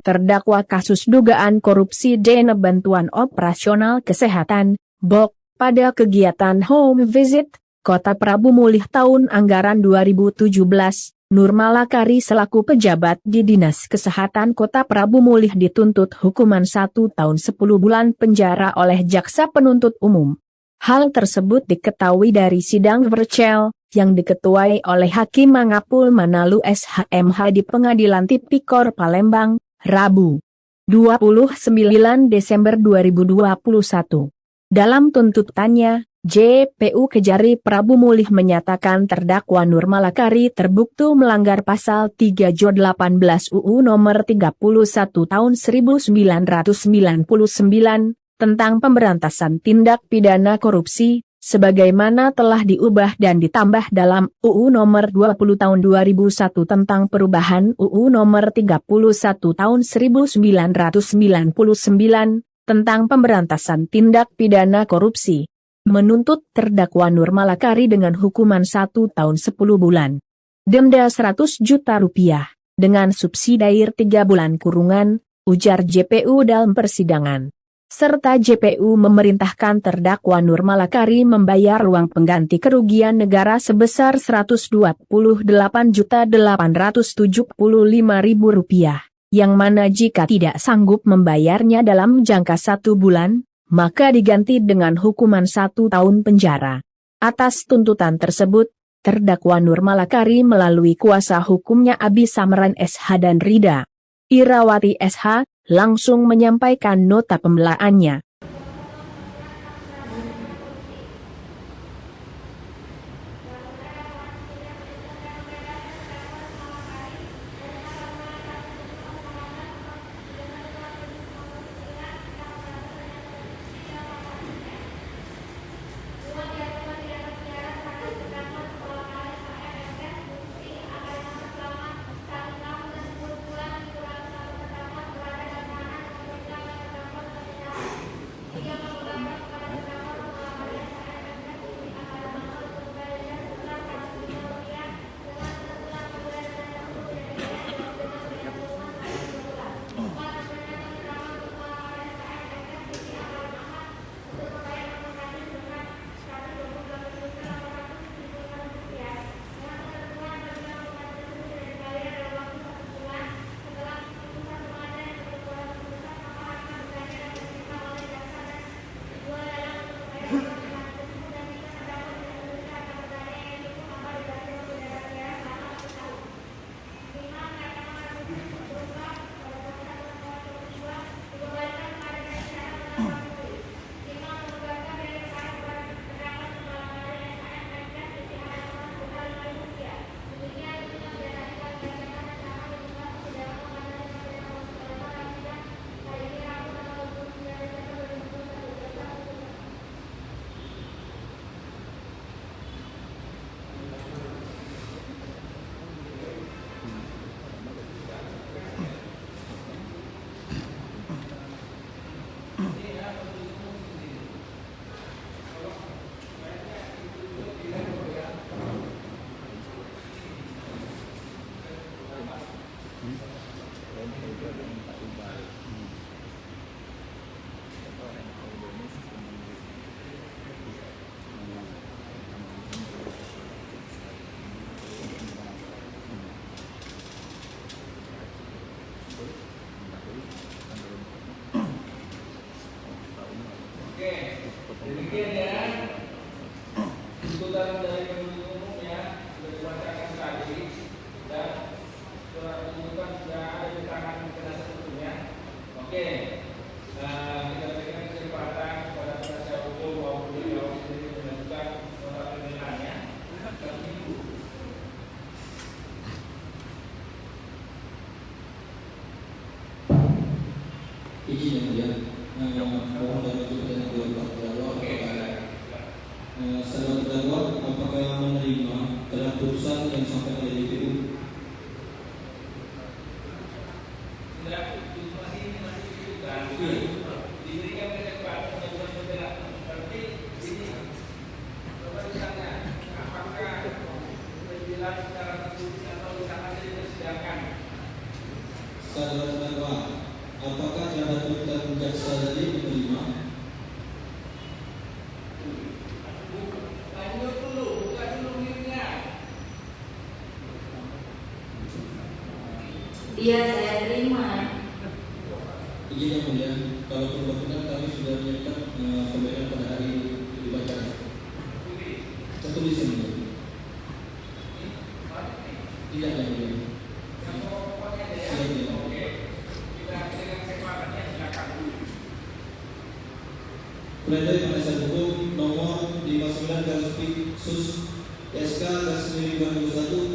terdakwa kasus dugaan korupsi dana bantuan operasional kesehatan, BOK, pada kegiatan home visit, Kota Prabu Mulih tahun anggaran 2017. Nurmalakari selaku pejabat di Dinas Kesehatan Kota Prabu Mulih dituntut hukuman 1 tahun 10 bulan penjara oleh Jaksa Penuntut Umum. Hal tersebut diketahui dari sidang virtual yang diketuai oleh Hakim Mangapul Manalu SHMH di Pengadilan Tipikor Palembang, Rabu, 29 Desember 2021. Dalam tuntutannya, JPU Kejari Prabu Mulih menyatakan terdakwa Nurmalakari terbukti melanggar pasal 3J18 UU nomor 31 tahun 1999 tentang pemberantasan tindak pidana korupsi, sebagaimana telah diubah dan ditambah dalam UU nomor 20 tahun 2001 tentang perubahan UU nomor 31 tahun 1999 tentang pemberantasan tindak pidana korupsi. Menuntut terdakwa Nurmalakari dengan hukuman 1 tahun 10 bulan. Denda 100 juta rupiah, dengan subsidiar 3 bulan kurungan, ujar JPU dalam persidangan. Serta JPU memerintahkan terdakwa Nurmalakari membayar uang pengganti kerugian negara sebesar Rp128.875.000, yang mana jika tidak sanggup membayarnya dalam jangka 1 bulan, maka diganti dengan hukuman 1 tahun penjara. Atas tuntutan tersebut, terdakwa Nurmalakari melalui kuasa hukumnya Abi Samran SH dan Rida Irawati SH, langsung menyampaikan nota pembelaannya. Demikian ya, tuntutan dari penuntut umum ya sudah dibacakan tadi dan surat tuntutan sudah ada di tangan penasihat hukumnya. Oke, kita berikan kesempatan kepada penasihat hukum maupun beliau sendiri menentukan nota pembelaannya. Izin yang mulia, mohon dari kepada kedua terdakwa. Saudara terdakwa, apakah menerima terhadap putusan yang disampaikan oleh JPU? Tidak, masih dibutuhkan. Diberikan kesempatan mengajukan pembela. Berarti ini misalnya apakah penjelasan secara tertulis atau misalnya dipersilakan? Saudara terdakwa, Iya, saya terima. Izin yang mulia, kalau perbuatan kami sudah menyiapkan pembelaan pada hari dibaca. Tertulis yang mulia. Tidak yang mulia. Siap ya. Pledoi penasihat hukum nomor 59 garis sus SK garis miring 2001